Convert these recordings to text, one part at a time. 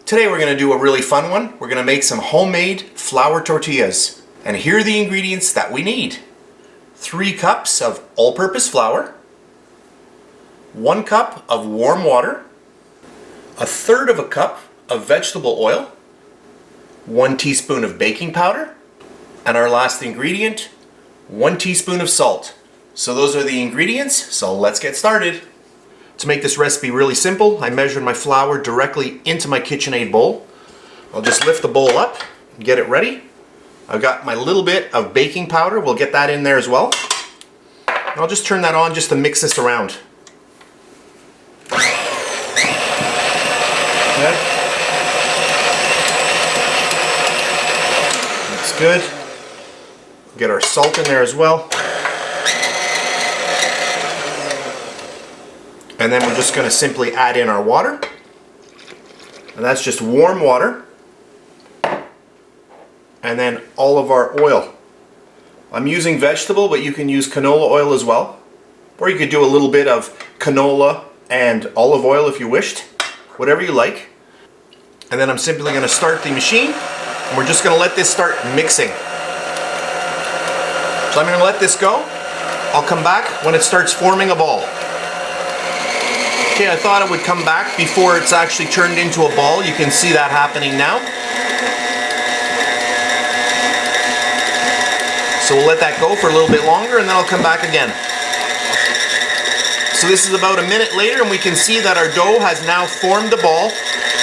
Today we're going to do a really fun one. We're going to make some homemade flour tortillas. And here are the ingredients that we need. 3 cups of all-purpose flour, 1 cup of warm water, 1/3 cup of vegetable oil, 1 teaspoon of baking powder, and our last ingredient, 1 teaspoon of salt. So those are the ingredients, so let's get started. To make this recipe really simple, I measured my flour directly into my KitchenAid bowl. I'll just lift the bowl up and get it ready. I've got my little bit of baking powder, we'll get that in there as well. And I'll just turn that on just to mix this around. Okay. That's good. Get our salt in there as well. And then we're just going to simply add in our water. And that's just warm water. And then all of our oil. I'm using vegetable, but you can use canola oil as well. Or you could do a little bit of canola and olive oil if you wished. Whatever you like. And then I'm simply going to start the machine. And we're just going to let this start mixing. So I'm going to let this go. I'll come back when it starts forming a ball. Okay, I thought it would come back before it's actually turned into a ball. You can see that happening now. So we'll let that go for a little bit longer and then I'll come back again. So this is about a minute later and we can see that our dough has now formed the ball.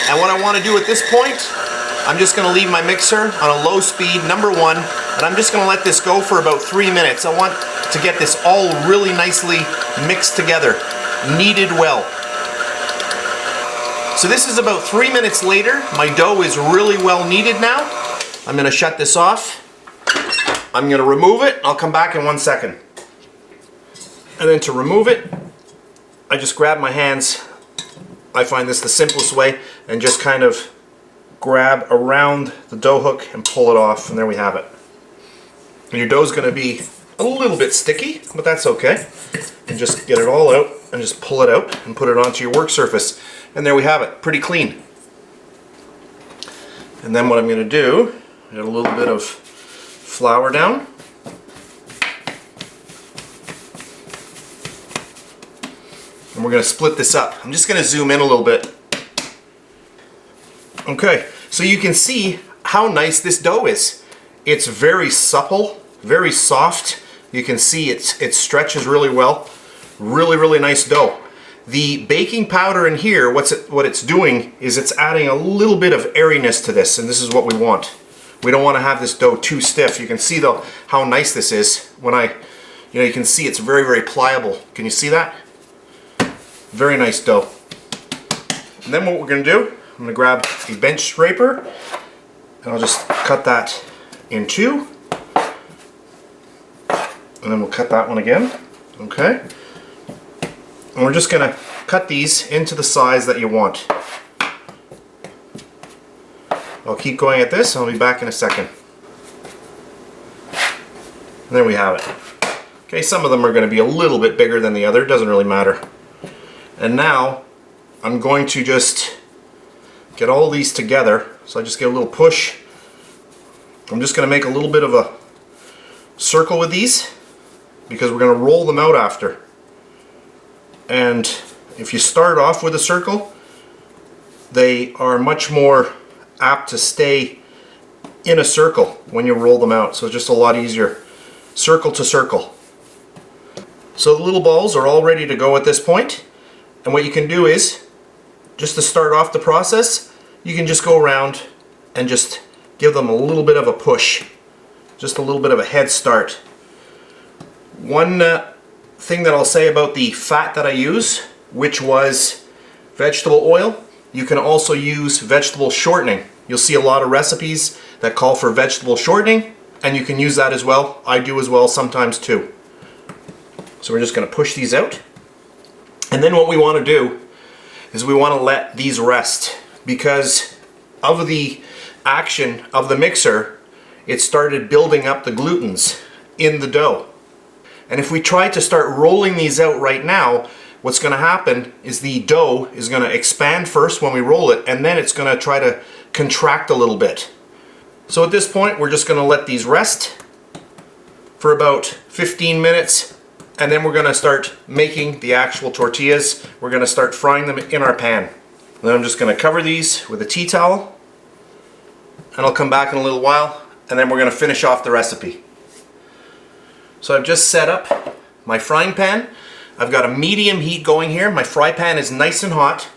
And what I want to do at this point, I'm just going to leave my mixer on a low speed, number 1, and I'm just going to let this go for about 3 minutes. I want to get this all really nicely mixed together, kneaded well. So this is about 3 minutes later. My dough is really well kneaded now. I'm going to shut this off. I'm going to remove it. I'll come back in 1 second. And then to remove it, I just grab my hands. I find this the simplest way, and just kind of grab around the dough hook and pull it off, and there we have it. And your dough's going to be a little bit sticky, but that's okay. And just get it all out and just pull it out and put it onto your work surface. And there we have it, pretty clean. And then what I'm going to do, add a little bit of flour down. And we're going to split this up. I'm just going to zoom in a little bit. Okay, so you can see how nice this dough is. It's very supple, very soft. You can see it stretches really well. Really, really nice dough. The baking powder in here, what it's doing is it's adding a little bit of airiness to this, and this is what we want. We don't want to have this dough too stiff. You can see though how nice this is. When you can see it's very, very pliable. Can you see that? Very nice dough. And then what we're going to do, I'm going to grab a bench scraper, and I'll just cut that in 2. And then we'll cut that one again. Okay. And we're just going to cut these into the size that you want. I'll keep going at this, and I'll be back in a second. And there we have it. Okay, some of them are going to be a little bit bigger than the other, doesn't really matter. And now I'm going to just get all these together. So I just get a little push. I'm just going to make a little bit of a circle with these because we're going to roll them out after. And if you start off with a circle, they are much more apt to stay in a circle when you roll them out. So it's just a lot easier. Circle to circle. So the little balls are all ready to go at this point. And what you can do is, just to start off the process, you can just go around and just give them a little bit of a push. Just a little bit of a head start. One thing that I'll say about the fat that I use, which was vegetable oil, you can also use vegetable shortening. You'll see a lot of recipes that call for vegetable shortening, and you can use that as well. I do as well sometimes too. So we're just going to push these out. And then what we want to do is we want to let these rest, because of the action of the mixer, it started building up the glutens in the dough. And if we try to start rolling these out right now, what's going to happen is the dough is going to expand first when we roll it, and then it's going to try to contract a little bit. So at this point, we're just going to let these rest for about 15 minutes, and then we're going to start making the actual tortillas. We're going to start frying them in our pan. And then I'm just going to cover these with a tea towel, and I'll come back in a little while, and then we're going to finish off the recipe. So I've just set up my frying pan. I've got a medium heat going here. My fry pan is nice and hot.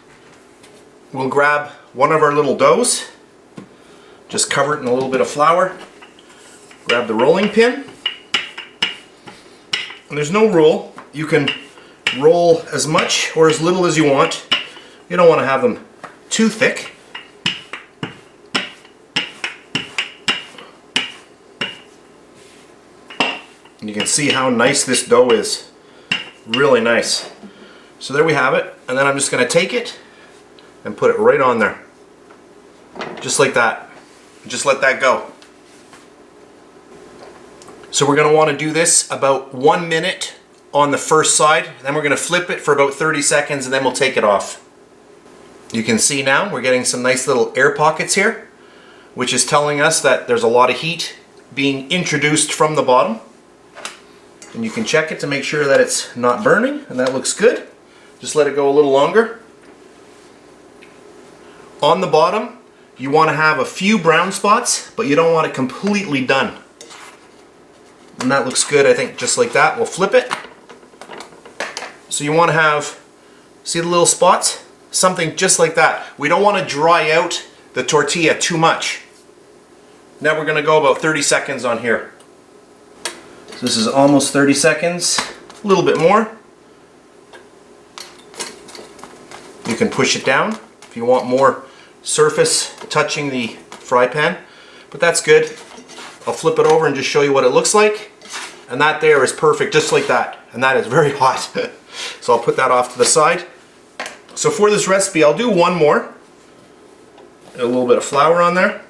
We'll grab one of our little doughs, just cover it in a little bit of flour, grab the rolling pin, and there's no rule. You can roll as much or as little as you want. You don't want to have them too thick. And you can see how nice this dough is. Really nice. So there we have it, and then I'm just going to take it and put it right on there. Just like that. Just let that go. So we're going to want to do this about 1 minute on the first side, then we're going to flip it for about 30 seconds, and then we'll take it off. You can see now we're getting some nice little air pockets here, which is telling us that there's a lot of heat being introduced from the bottom. And you can check it to make sure that it's not burning, and that looks good. Just let it go a little longer. On the bottom, you want to have a few brown spots, but you don't want it completely done. And that looks good, I think, just like that. We'll flip it. So you want to have, see the little spots? Something just like that. We don't want to dry out the tortilla too much. Now we're going to go about 30 seconds on here. So this is almost 30 seconds, a little bit more. You can push it down if you want more surface touching the fry pan, but that's good. I'll flip it over and just show you what it looks like. And that there is perfect, just like that. And that is very hot. So I'll put that off to the side. So for this recipe, I'll do one more. A little bit of flour on there.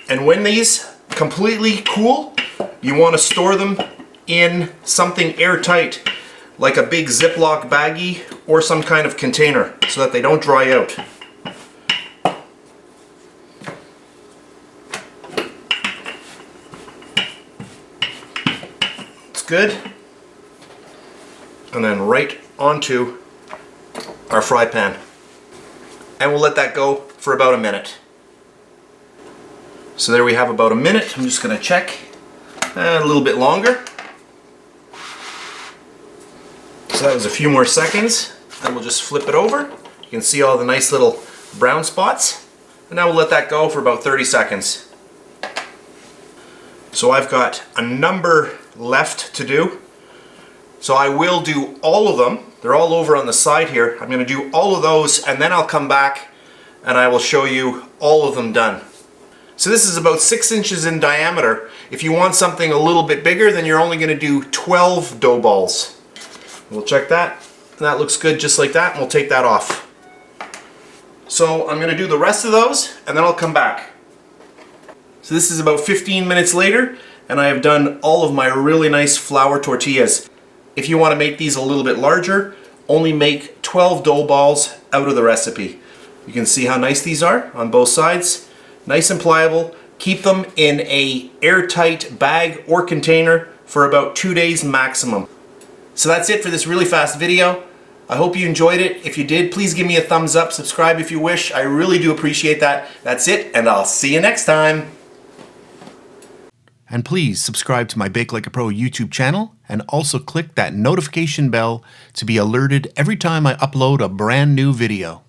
And when these completely cool, you want to store them in something airtight, like a big Ziploc baggie or some kind of container, so that they don't dry out. It's good. And then right onto our fry pan. And we'll let that go for about a minute. So there we have about a minute. I'm just going to check. A little bit longer. So that was a few more seconds. And we'll just flip it over. You can see all the nice little brown spots. And now we'll let that go for about 30 seconds. So I've got a number left to do. So I will do all of them. They're all over on the side here. I'm going to do all of those, and then I'll come back and I will show you all of them done. So this is about 6 inches in diameter. If you want something a little bit bigger, then you're only going to do 12 dough balls. We'll check that. And that looks good just like that, and we'll take that off. So I'm going to do the rest of those, and then I'll come back. So this is about 15 minutes later, and I have done all of my really nice flour tortillas. If you want to make these a little bit larger, only make 12 dough balls out of the recipe. You can see how nice these are on both sides. Nice and pliable. Keep them in a airtight bag or container for about 2 days maximum. So that's it for this really fast video. I hope you enjoyed it. If you did, please give me a thumbs up, subscribe if you wish. I really do appreciate that. That's it, and I'll see you next time. And please subscribe to my BakeLikeAPro YouTube channel, and also click that notification bell to be alerted every time I upload a brand new video.